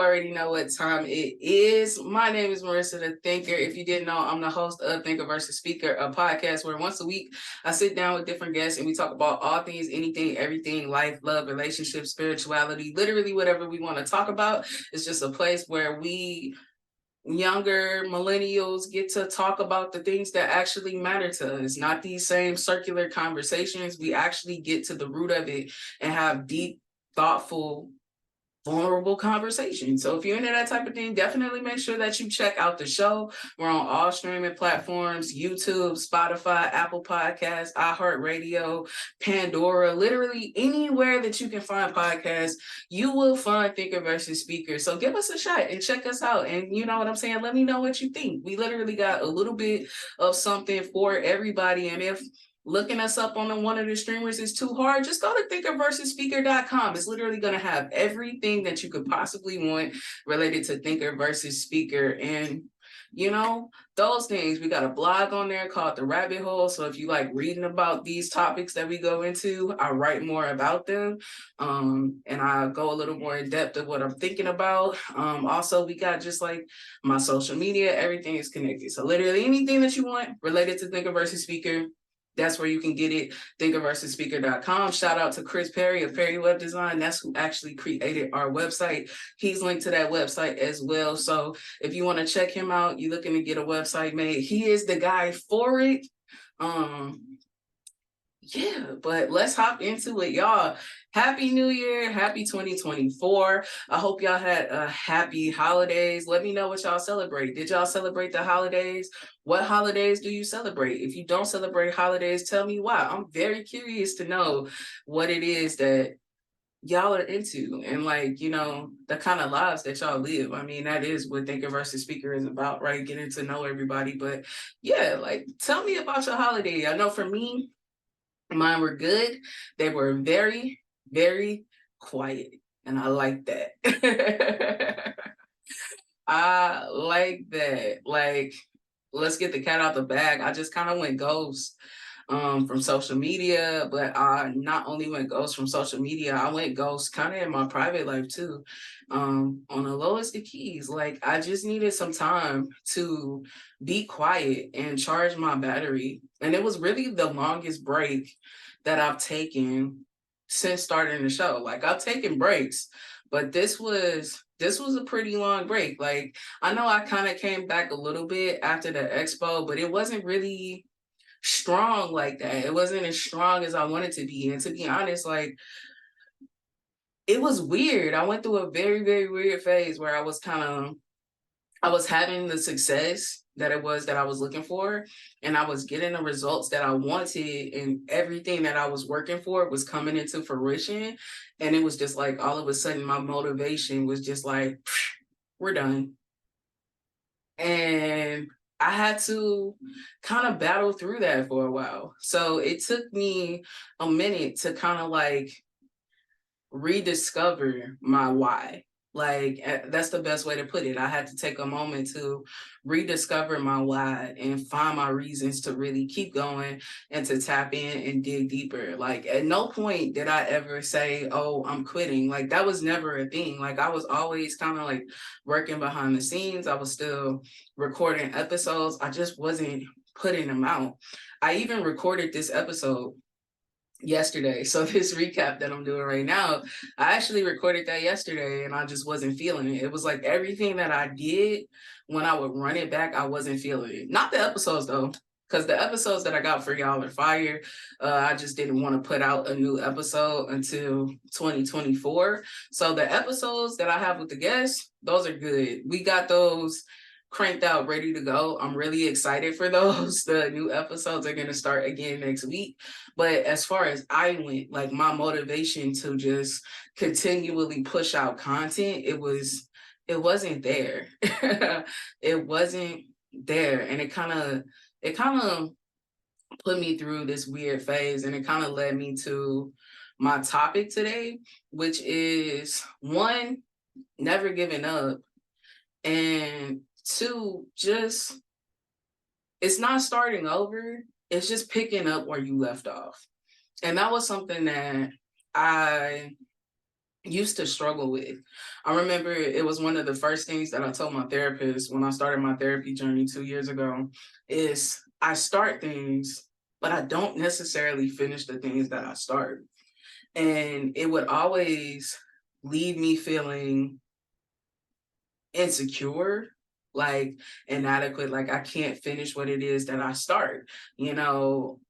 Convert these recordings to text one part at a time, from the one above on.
already know what time it is. My name is Marissa the Thinker. If you didn't know, I'm the host of Thinker versus Speaker, a podcast where once a week I sit down with different guests and we talk about all things, anything, everything, life, love, relationships, spirituality, literally whatever we want to talk about. It's just a place where we younger millennials get to talk about the things that actually matter to us, not these same circular conversations. We actually get to the root of it and have deep, thoughtful, vulnerable conversation. So if you're into that type of thing, definitely make sure that you check out the show. We're on all streaming platforms: YouTube, Spotify, Apple Podcasts, iHeartRadio, Pandora, literally anywhere that you can find podcasts, you will find Thinker versus Speaker. So give us a shot and check us out. And you know what I'm saying? Let me know what you think. We literally got a little bit of something for everybody. And if looking us up on one of the streamers is too hard, just go to thinkerversusspeaker.com. It's literally going to have everything that you could possibly want related to Thinker versus Speaker. And, you know, those things. We got a blog on there called The Rabbit Hole. So if you like reading about these topics that we go into, I write more about them. And I go a little more in depth of what I'm thinking about. Also, we got just like my social media, everything is connected. So literally anything that you want related to Thinker versus Speaker, that's where you can get it, thinkerversusspeaker.com. Shout out to Chris Perry of Perry Web Design. That's who actually created our website. He's linked to that website as well. So if you want to check him out, you're looking to get a website made, he is the guy for it. Yeah, but let's hop into it, y'all. Happy New Year. Happy 2024. I hope y'all had a happy holidays. Let me know what y'all celebrate. Did y'all celebrate the holidays? What holidays do you celebrate? If you don't celebrate holidays, tell me why. I'm very curious to know what it is that y'all are into and like, you know, the kind of lives that y'all live. I mean, that is what Thinker versus Speaker is about, right? Getting to know everybody. But yeah, like tell me about your holiday. I know for me, mine were good. They were very, very quiet. And I like that. I like that. Like, let's get the cat out the bag. I just kind of went ghost from social media, but I not only went ghost from social media, I went ghost kind of in my private life too. On the lowest of keys. Like, I just needed some time to be quiet and charge my battery. And it was really the longest break that I've taken since starting the show. Like, I've taken breaks, but this was a pretty long break. Like, I know I kind of came back a little bit after the expo, but it wasn't really strong like that. It wasn't as strong as I wanted to be. And to be honest, like, it was weird. I went through a very, very weird phase where I was having the success that I was looking for, and I was getting the results that I wanted, and everything that I was working for was coming into fruition. And it was just like, all of a sudden my motivation was just like, we're done. And I had to kind of battle through that for a while. So it took me a minute to kind of like rediscover my why. Like, that's the best way to put it. I had to take a moment to rediscover my why and find my reasons to really keep going and to tap in and dig deeper. Like, at no point did I ever say, oh, I'm quitting. Like, that was never a thing. Like, I was always kind of like working behind the scenes. I was still recording episodes. I just wasn't putting them out. I even recorded this episode yesterday. So this recap that I'm doing right now, I actually recorded that yesterday and I just wasn't feeling it. It was like everything that I did when I would run it back, I wasn't feeling it. Not the episodes though, because the episodes that I got for y'all are fire. I just didn't want to put out a new episode until 2024. So the episodes that I have with the guests, those are good. We got those cranked out, ready to go. I'm really excited for those. The new episodes are going to start again next week. But as far as I went, like, my motivation to just continually push out content, it wasn't there. It wasn't there. And it kind of put me through this weird phase, and it kind of led me to my topic today, which is, one, never giving up, and two, just, it's not starting over, it's just picking up where you left off. And that was something that I used to struggle with. I remember it was one of the first things that I told my therapist when I started my therapy journey 2 years ago is I start things, but I don't necessarily finish the things that I start. And it would always leave me feeling insecure, like inadequate, like I can't finish what it is that I start. You know,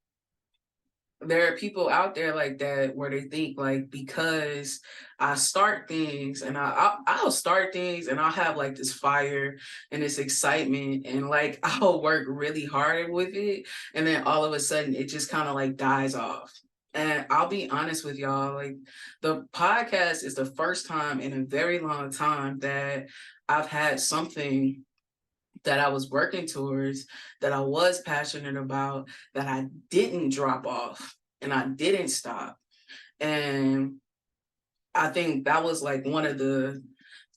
there are people out there like that where they think like because I start things and I'll start things and I'll have like this fire and this excitement and like I'll work really hard with it, and then all of a sudden it just kind of like dies off. And I'll be honest with y'all, like the podcast is the first time in a very long time that I've had something that I was working towards, that I was passionate about, that I didn't drop off and I didn't stop. And I think that was like one of the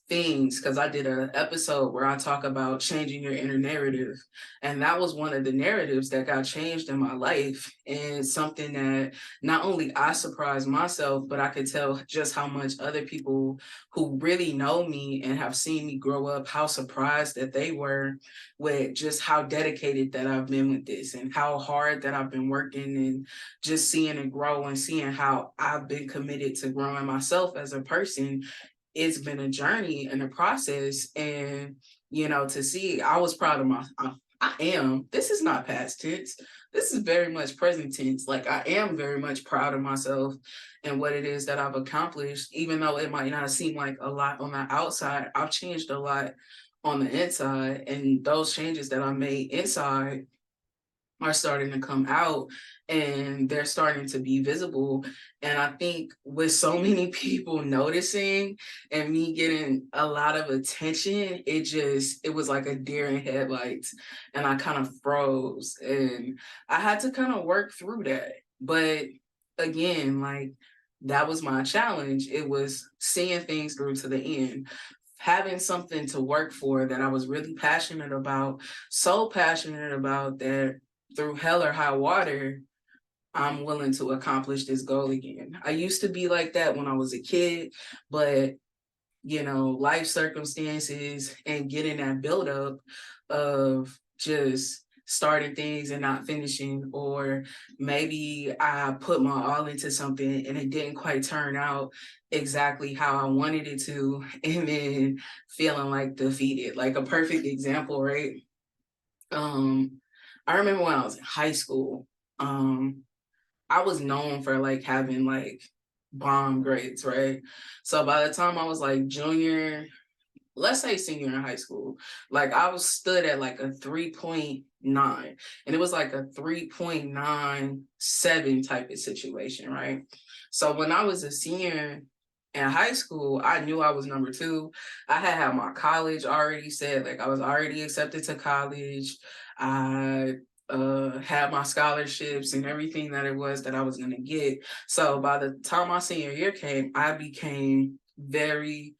things, because I did an episode where I talk about changing your inner narrative, and that was one of the narratives that got changed in my life, and something that not only I surprised myself, but I could tell just how much other people who really know me and have seen me grow up, how surprised that they were with just how dedicated that I've been with this and how hard that I've been working, and just seeing it grow and seeing how I've been committed to growing myself as a person. It's been a journey and a process. And, you know, to see, I was proud of I am, this is not past tense. This is very much present tense. Like I am very much proud of myself and what it is that I've accomplished, even though it might not seem like a lot on the outside. I've changed a lot on the inside, and those changes that I made inside are starting to come out and they're starting to be visible. And I think with so many people noticing and me getting a lot of attention, it was like a deer in headlights, and I kind of froze and I had to kind of work through that. But again, like that was my challenge. It was seeing things through to the end, having something to work for that I was really passionate about, so passionate about that through hell or high water, I'm willing to accomplish this goal again. I used to be like that when I was a kid, but you know, life circumstances and getting that buildup of just starting things and not finishing, or maybe I put my all into something and it didn't quite turn out exactly how I wanted it to, and then feeling like defeated. Like a perfect example, right? I remember when I was in high school, I was known for like having like bomb grades, right? So by the time I was like junior, let's say senior in high school, like I was stood at like a 3.9, and it was like a 3.97 type of situation, right? So when I was a senior in high school, I knew I was number two. I had my college already set, like I was already accepted to college. I had my scholarships and everything that it was that I was going to get. So by the time my senior year came, I became very,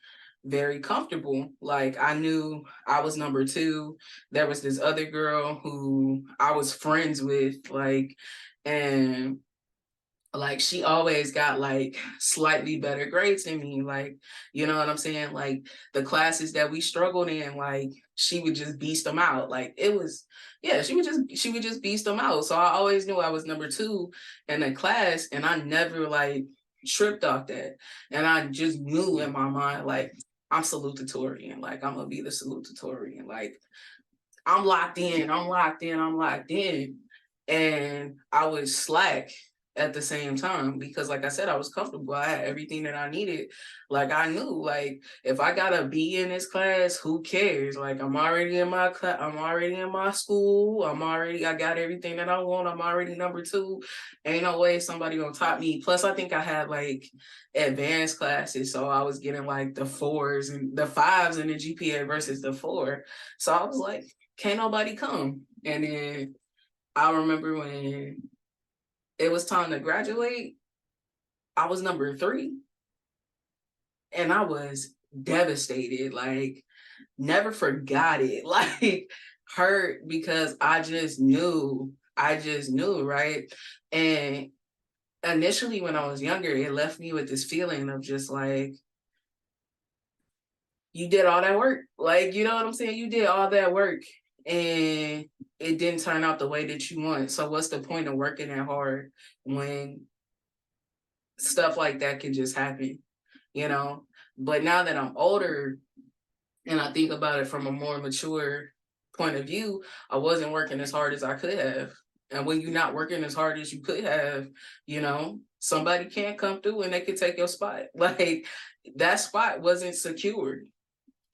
very comfortable. Like I knew I was number two. There was this other girl who I was friends with, like, and like she always got like slightly better grades than me. Like, you know what I'm saying? Like the classes that we struggled in, like she would just beast them out. Like it was, yeah, she would just beast them out. So I always knew I was number two in the class, and I never like tripped off that. And I just knew in my mind, like I'm salutatorian, like I'm gonna be the salutatorian. Like I'm locked in, I'm locked in, I'm locked in. And I was slack at the same time because, like I said, I was comfortable. I had everything that I needed. Like I knew, like if I got a B in this class, who cares? Like I'm already in my class, I'm already in my school. I got everything that I want. I'm already number two. Ain't no way somebody gonna top me. Plus, I think I had like advanced classes, so I was getting like the fours and the fives in the GPA versus the four. So I was like, can't nobody come. And then I remember when it was time to graduate, I was number three. And I was devastated, like never forgot it, like hurt because I just knew, right? And initially when I was younger, it left me with this feeling of just like, you did all that work. Like, you know what I'm saying? You did all that work and it didn't turn out the way that you want. So what's the point of working that hard when stuff like that can just happen, you know? But now that I'm older and I think about it from a more mature point of view, I wasn't working as hard as I could have. And when you're not working as hard as you could have, you know, somebody can't come through and they can take your spot. Like that spot wasn't secured.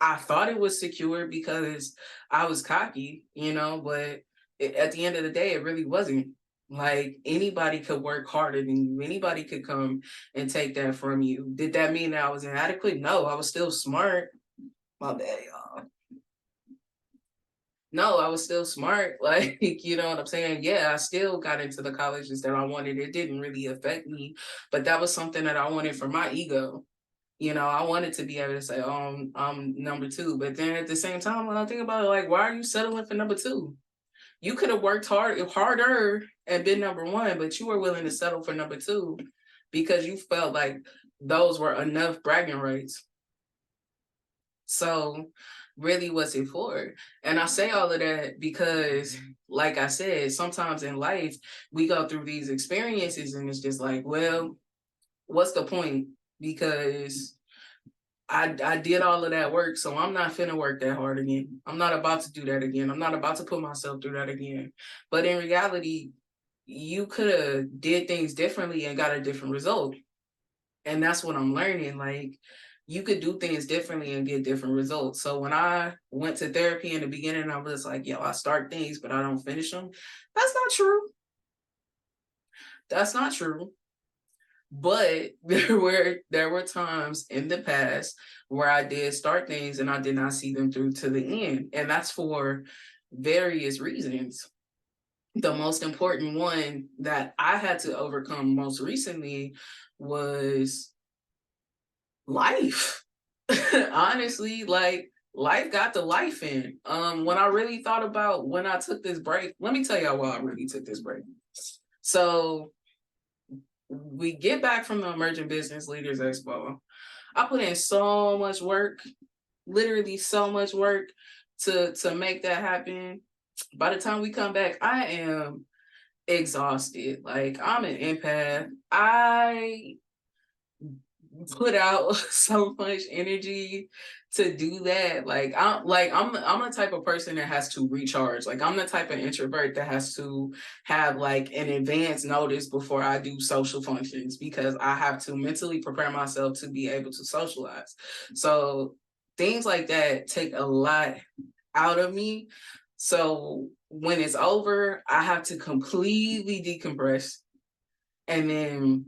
I thought it was secure because I was cocky, you know, but at the end of the day, it really wasn't. Like anybody could work harder than you. Anybody could come and take that from you. Did that mean that I was inadequate? No, I was still smart. My bad, y'all. No, I was still smart. Like, you know what I'm saying? Yeah, I still got into the colleges that I wanted. It didn't really affect me, but that was something that I wanted for my ego. You know, I wanted to be able to say, oh, I'm number two. But then at the same time, when I think about it, like, why are you settling for number two? You could have worked harder and been number one, but you were willing to settle for number two because you felt like those were enough bragging rights. So really, what's it for? And I say all of that because, like I said, sometimes in life, we go through these experiences and it's just like, well, what's the point? Because I did all of that work, so I'm not finna work that hard again. I'm not about to do that again. I'm not about to put myself through that again. But in reality, you could have did things differently and got a different result. And that's what I'm learning. Like you could do things differently and get different results. So when I went to therapy in the beginning, I was like, yo, I start things, but I don't finish them. That's not true. That's not true. But there were times in the past where I did start things and I did not see them through to the end. And that's for various reasons. The most important one that I had to overcome most recently was life. Honestly, like life got the life in. When I really thought about when I took this break, let me tell y'all why I really took this break. So we get back from the Emerging Business Leaders Expo. I put in so much work, literally so much work to make that happen. By the time we come back, I am exhausted. Like I'm an empath. I put out so much energy to do that. I'm the type of person that has to recharge. Like I'm the type of introvert that has to have like an advance notice before I do social functions because I have to mentally prepare myself to be able to socialize. So things like that take a lot out of me. So when it's over, I have to completely decompress and then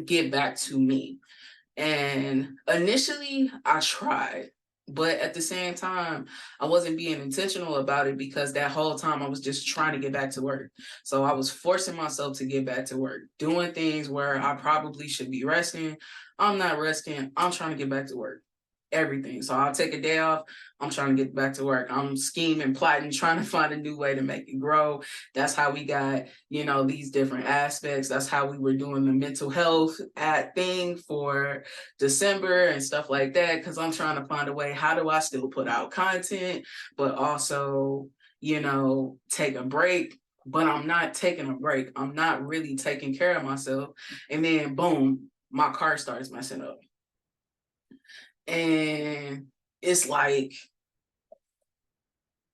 get back to me. And initially, I tried, but at the same time, I wasn't being intentional about it because that whole time I was just trying to get back to work. So I was forcing myself to get back to work, doing things where I probably should be resting. I'm not resting. I'm trying to get back to work. Everything. So I'll take a day off. I'm trying to get back to work. I'm scheming, plotting, trying to find a new way to make it grow. That's how we got, you know, these different aspects. That's how we were doing the mental health thing for December and stuff like that. Because I'm trying to find a way. How do I still put out content, but also, you know, take a break? But I'm not taking a break. I'm not really taking care of myself. And then boom, my car starts messing up. And it's like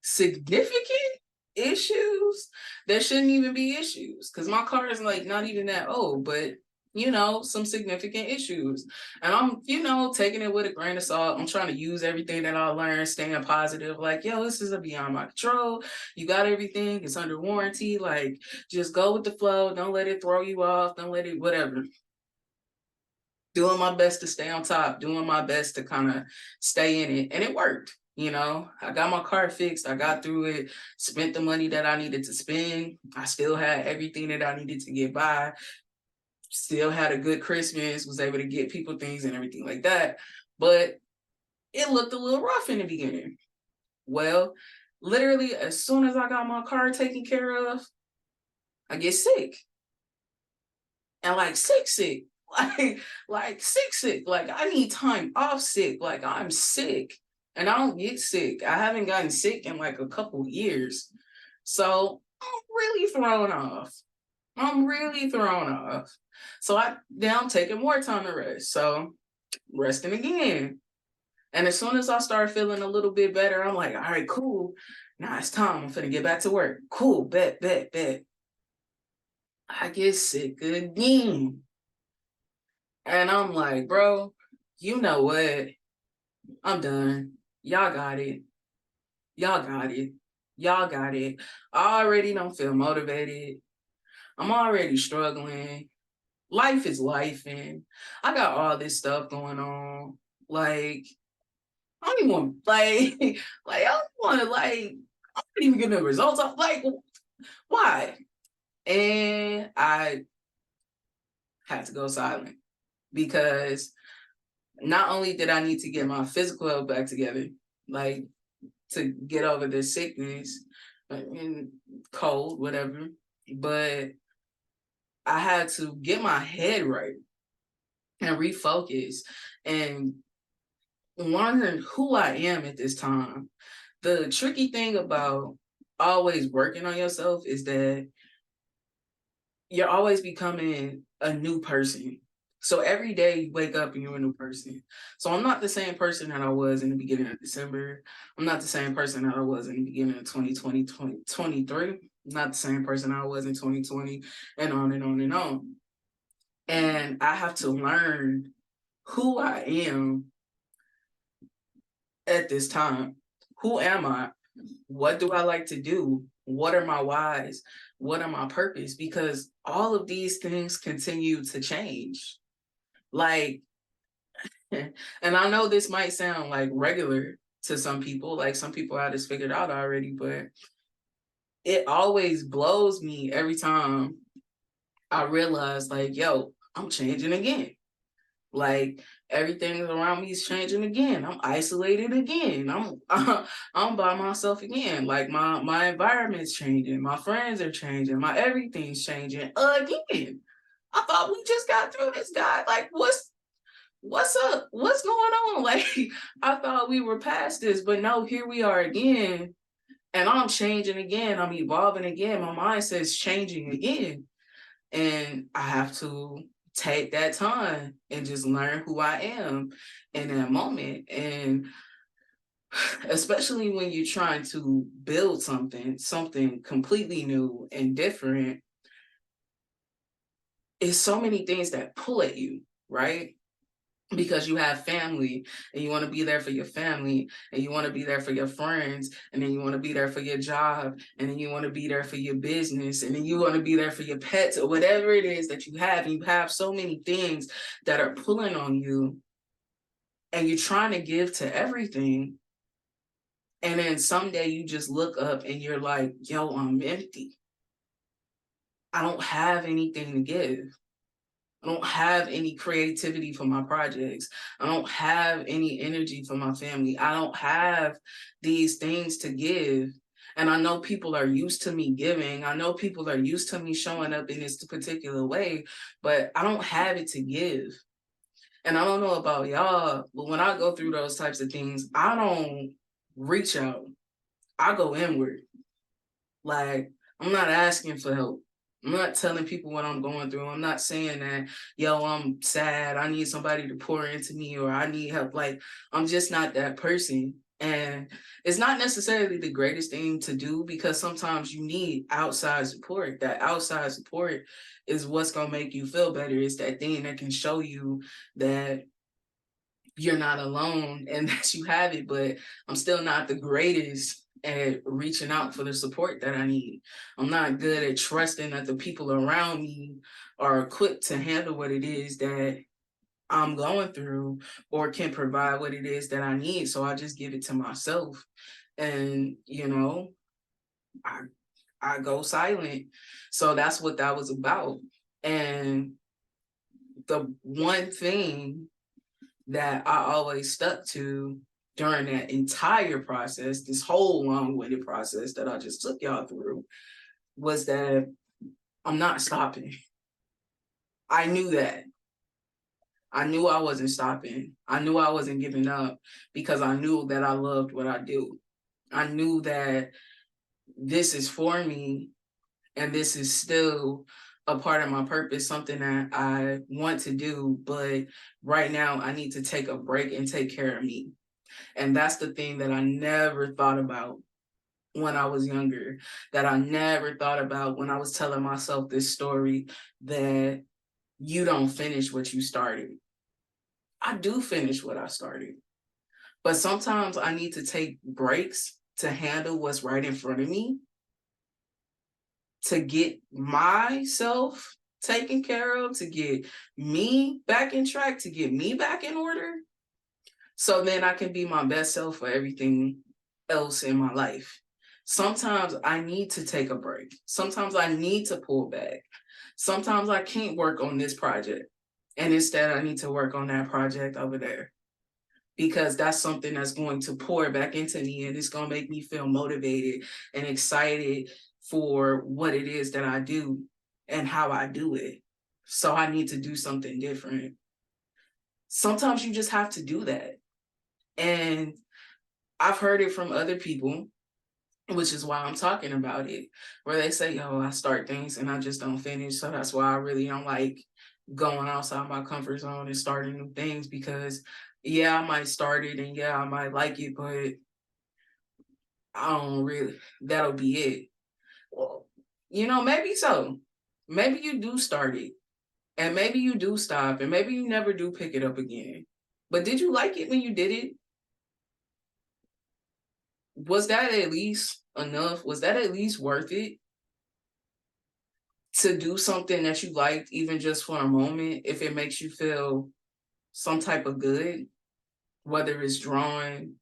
significant issues that shouldn't even be issues because my car is like not even that old, but you know, some significant issues. And I'm, you know, taking it with a grain of salt. I'm trying to use everything that I learned, staying positive, like, yo, this is beyond my control. You got everything, it's under warranty. Like, just go with the flow. Don't let it throw you off. Don't let it, whatever. Doing my best to stay on top, doing my best to kind of stay in it. And it worked. You know, I got my car fixed. I got through it, spent the money that I needed to spend. I still had everything that I needed to get by. Still had a good Christmas, was able to get people things and everything like that. But it looked a little rough in the beginning. Well, literally, as soon as I got my car taken care of, I get sick. And like sick. like sick. Like I need time off sick. Like I'm sick and I don't get sick. I haven't gotten sick in like a couple years. So I'm really thrown off. So now I'm taking more time to rest. So resting again. And as soon as I start feeling a little bit better, I'm like, all right, cool. Now it's time. I'm finna get back to work. Cool, bet. I get sick again. And I'm like, bro, you know what? I'm done. Y'all got it. I already don't feel motivated. I'm already struggling. Life is life, and I got all this stuff going on. Like, I don't even want I don't want to I'm not even getting the results. I'm like, why? And I had to go silent because not only did I need to get my physical health back together, like to get over the sickness and cold, whatever, but I had to get my head right and refocus and learn who I am at this time. The tricky thing about always working on yourself is that you're always becoming a new person. So every day you wake up and you're a new person. So I'm not the same person that I was in the beginning of December. I'm not the same person that I was in the beginning of 2020, 2023. I'm not the same person I was in 2020, and on and on and on. And I have to learn who I am at this time. Who am I? What do I like to do? What are my whys? What are my purpose? Because all of these things continue to change. Like, and I know this might sound like regular to some people, like some people had this figured out already, but it always blows me every time I realize, like, yo, I'm changing again. Like everything around me is changing again. I'm isolated again. I'm by myself again. Like my environment's changing. My friends are changing. My everything's changing again. I thought we just got through this, guy. Like what's up? What's going on? Like I thought we were past this, but no, here we are again. And I'm changing again. I'm evolving again. My mindset's changing again. And I have to take that time and just learn who I am in that moment. And especially when you're trying to build something completely new and different, it's so many things that pull at you, right? Because you have family and you want to be there for your family and you want to be there for your friends and then you want to be there for your job and then you want to be there for your business and then you want to be there for your pets or whatever it is that you have. And you have so many things that are pulling on you and you're trying to give to everything. And then someday you just look up and you're like, yo, I'm empty. I don't have anything to give. I don't have any creativity for my projects. I don't have any energy for my family. I don't have these things to give. And I know people are used to me giving. I know people are used to me showing up in this particular way, but I don't have it to give. And I don't know about y'all, but when I go through those types of things, I don't reach out. I go inward. Like, I'm not asking for help. I'm not telling people what I'm going through. I'm not saying that, yo, I'm sad. I need somebody to pour into me or I need help. Like, I'm just not that person. And it's not necessarily the greatest thing to do because sometimes you need outside support. That outside support is what's going to make you feel better. It's that thing that can show you that you're not alone and that you have it, but I'm still not the greatest at reaching out for the support that I need. I'm not good at trusting that the people around me are equipped to handle what it is that I'm going through or can provide what it is that I need. So I just give it to myself. And, I go silent. So that's what that was about. And the one thing that I always stuck to during that entire process, this whole long-winded process that I just took y'all through, was that I'm not stopping. I knew that. I knew I wasn't stopping. I knew I wasn't giving up because I knew that I loved what I do. I knew that this is for me and this is still a part of my purpose, something that I want to do. But right now, I need to take a break and take care of me. And that's the thing that I never thought about when I was younger, that I never thought about when I was telling myself this story, that you don't finish what you started. I do finish what I started, but sometimes I need to take breaks to handle what's right in front of me, to get myself taken care of, to get me back in track, to get me back in order, so then I can be my best self for everything else in my life. Sometimes I need to take a break. Sometimes I need to pull back. Sometimes I can't work on this project, and instead I need to work on that project over there, because that's something that's going to pour back into me, and it's going to make me feel motivated and excited for what it is that I do and how I do it. So I need to do something different. Sometimes you just have to do that. And I've heard it from other people, which is why I'm talking about it, where they say, yo, I start things and I just don't finish. So that's why I really don't like going outside my comfort zone and starting new things, because yeah, I might start it and yeah, I might like it, but I don't really, that'll be it. Well, maybe so. Maybe you do start it and maybe you do stop and maybe you never do pick it up again. But did you like it when you did it? Was that at least enough? Was that at least worth it to do something that you liked, even just for a moment, if it makes you feel some type of good? Whether it's drawing,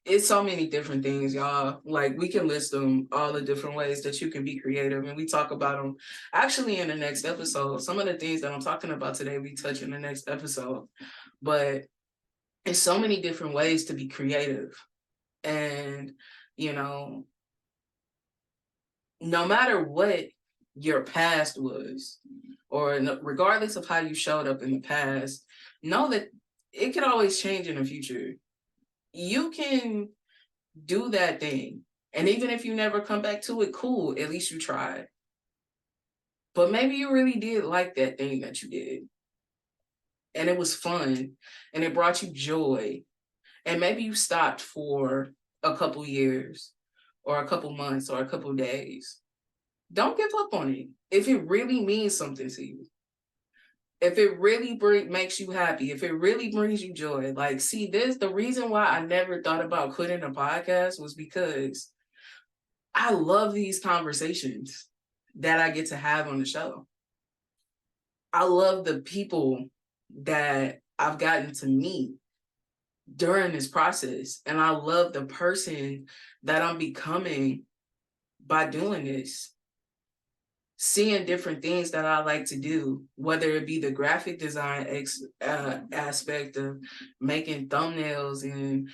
it's so many different things, y'all. Like, we can list them, all the different ways that you can be creative, and we talk about them actually in the next episode. Some of the things that I'm talking about today, we touch in the next episode. But it's so many different ways to be creative. And, you know, no matter what your past was, or regardless of how you showed up in the past, know that it can always change in the future. You can do that thing. And even if you never come back to it, cool, at least you tried. But maybe you really did like that thing that you did. And it was fun and it brought you joy. And maybe you stopped for a couple years or a couple months or a couple days. Don't give up on it. If it really means something to you, if it really makes you happy, if it really brings you joy, like, see, the reason why I never thought about quitting a podcast was because I love these conversations that I get to have on the show. I love the people that I've gotten to meet during this process. And I love the person that I'm becoming by doing this. Seeing different things that I like to do, whether it be the graphic design aspect of making thumbnails and,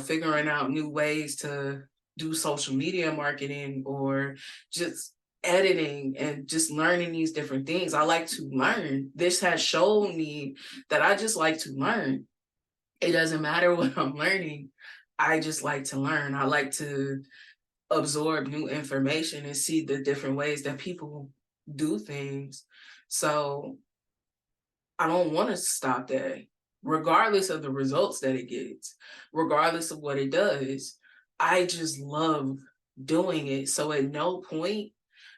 figuring out new ways to do social media marketing, or just editing and just learning these different things. I like to learn. This has shown me that I just like to learn. It doesn't matter what I'm learning. I just like to learn. I like to absorb new information and see the different ways that people do things. So I don't want to stop that, regardless of the results that it gets, regardless of what it does. I just love doing it. So at no point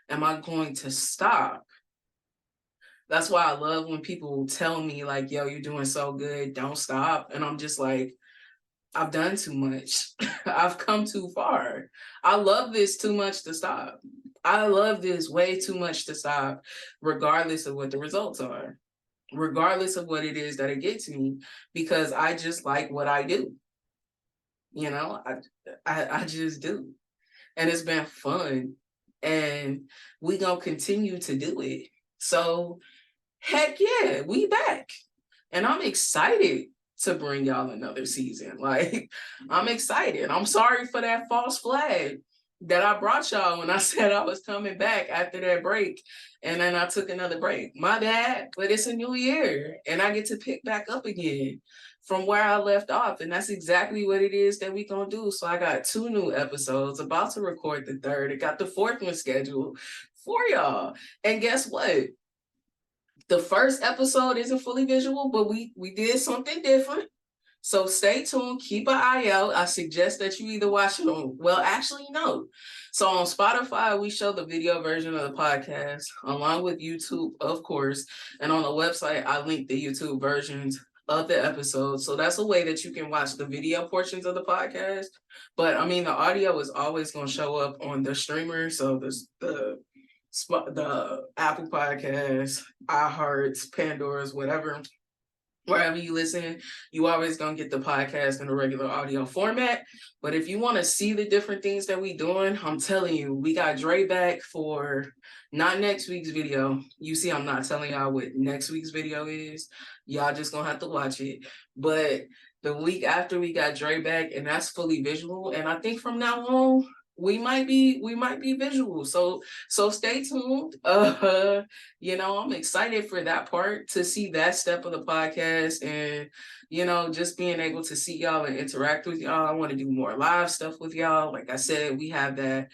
am I going to stop. That's why I love when people tell me, like, yo, you're doing so good, don't stop. And I'm just like, I've done too much. I've come too far. I love this too much to stop. I love this way too much to stop, regardless of what the results are, regardless of what it is that it gets me, because I just like what I do. I just do. And it's been fun. And we gonna continue to do it. So heck yeah, we back. And I'm excited to bring y'all another season. Like, I'm excited. I'm sorry for that false flag. that I brought y'all when I said I was coming back after that break. And then I took another break. My bad, but it's a new year and I get to pick back up again from where I left off. And that's exactly what it is that we gonna do. So I got 2 new episodes, about to record the third. I got the 4th one scheduled for y'all. And guess what? The first episode isn't fully visual, but we did something different. So stay tuned, keep an eye out. I suggest that you either watch it on, well, actually, no. So on Spotify, we show the video version of the podcast along with YouTube, of course. And on the website, I link the YouTube versions of the episodes. So that's a way that you can watch the video portions of the podcast. But I mean, the audio is always going to show up on the streamer. So the Apple Podcasts, iHearts, Pandora's, whatever. Wherever you listen, you always gonna get the podcast in a regular audio format. But if you want to see the different things that we doing, I'm telling you, we got Dre back for not next week's video. You see, I'm not telling y'all what next week's video is. Y'all just gonna have to watch it. But the week after, we got Dre back, and that's fully visual. And I think from now on, we might be visual. So stay tuned. I'm excited for that part, to see that step of the podcast, and just being able to see y'all and interact with y'all. I want to do more live stuff with y'all. Like I said, we have that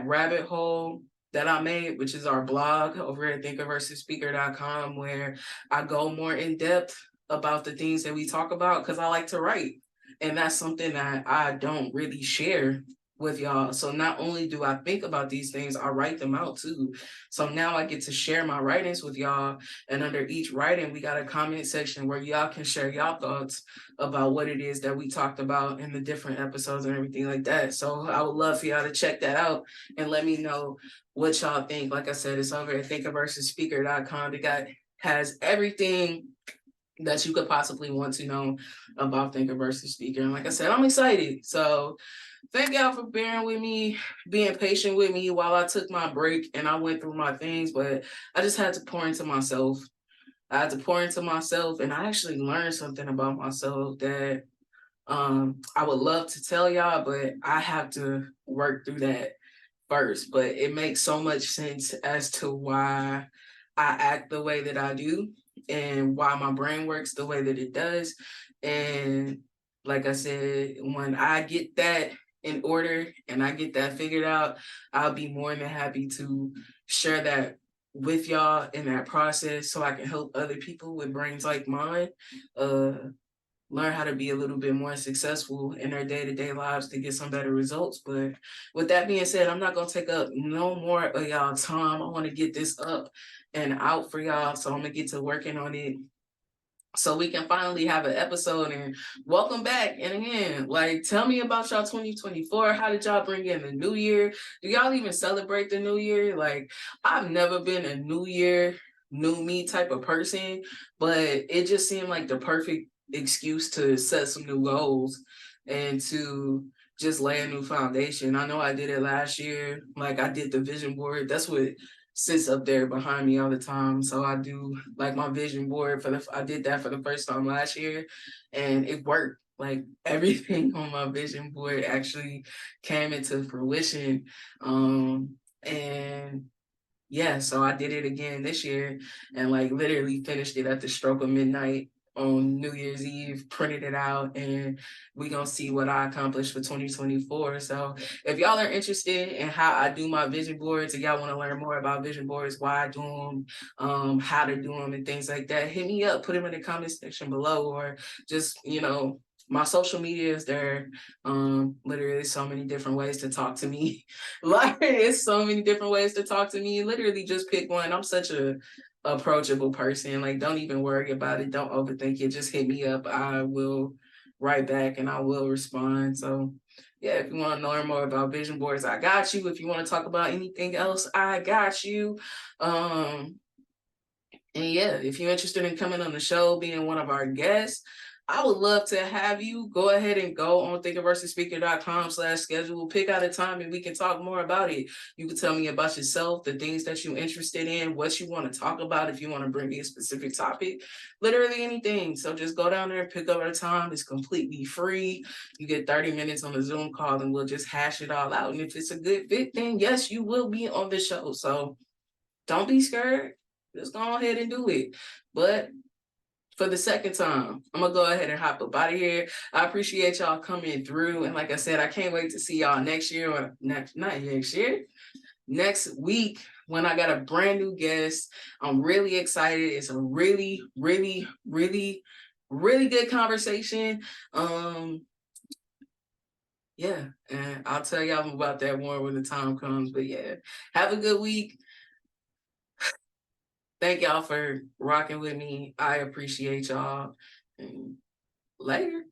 rabbit hole that I made, which is our blog over at thinkerversusspeaker.com, where I go more in depth about the things that we talk about, because I like to write. And that's something that I don't really share with y'all. So not only do I think about these things, I write them out too. So now I get to share my writings with y'all. And under each writing, we got a comment section where y'all can share y'all thoughts about what it is that we talked about in the different episodes and everything like that. So I would love for y'all to check that out and let me know what y'all think. Like I said, it's over at thinkerversusspeaker.com. It has everything that you could possibly want to know about Thinker versus Speaker. And like I said, I'm excited. So thank y'all for bearing with me, being patient with me while I took my break and I went through my things, but I just had to pour into myself. I had to pour into myself, and I actually learned something about myself that I would love to tell y'all, but I have to work through that first. But it makes so much sense as to why I act the way that I do and why my brain works the way that it does. And like I said, when I get that in order and I get that figured out, I'll be more than happy to share that with y'all in that process, so I can help other people with brains like mine learn how to be a little bit more successful in their day-to-day lives to get some better results. But with that being said, I'm not going to take up no more of y'all time. I want to get this up and out for y'all, so I'm going to get to working on it so we can finally have an episode. And welcome back. And again, like, tell me about y'all 2024. How did y'all bring in the new year? Do y'all even celebrate the new year? Like, I've never been a new year, new me type of person, but it just seemed like the perfect excuse to set some new goals and to just lay a new foundation. I know I did it last year. Like, I did the vision board. That's what sits up there behind me all the time. So I do like my vision board I did that for the first time last year, and it worked. Like, everything on my vision board actually came into fruition. And yeah, so I did it again this year, and like literally finished it at the stroke of midnight on New Year's Eve, printed it out, and we gonna see what I accomplished for 2024. So if y'all are interested in how I do my vision boards, if y'all want to learn more about vision boards, why I do them, how to do them and things like that, hit me up, put them in the comment section below, or just, my social media is there. Literally so many different ways to talk to me. Like, it's so many different ways to talk to me. Literally just pick one. I'm such a approachable person. Like, don't even worry about it. Don't overthink it. Just hit me up. I will write back and I will respond. So yeah, if you want to learn more about vision boards, I got you. If you want to talk about anything else, I got you. And yeah, if you're interested in coming on the show, being one of our guests, I would love to have you go ahead and go on thinkerversusspeaker.com/schedule, pick out a time and we can talk more about it. You can tell me about yourself, the things that you're interested in, what you want to talk about, if you want to bring me a specific topic, literally anything. So just go down there and pick up a time. It's completely free. You get 30 minutes on a Zoom call and we'll just hash it all out. And if it's a good fit, then yes, you will be on the show. So don't be scared. Just go ahead and do it. But for the second time, I'm gonna go ahead and hop up out of here. I appreciate y'all coming through. And like I said, I can't wait to see y'all next year, or not next year, next week, when I got a brand new guest. I'm really excited. It's a really, really, really, really good conversation. Yeah, and I'll tell y'all about that more when the time comes. But yeah, have a good week. Thank y'all for rocking with me. I appreciate y'all. And later.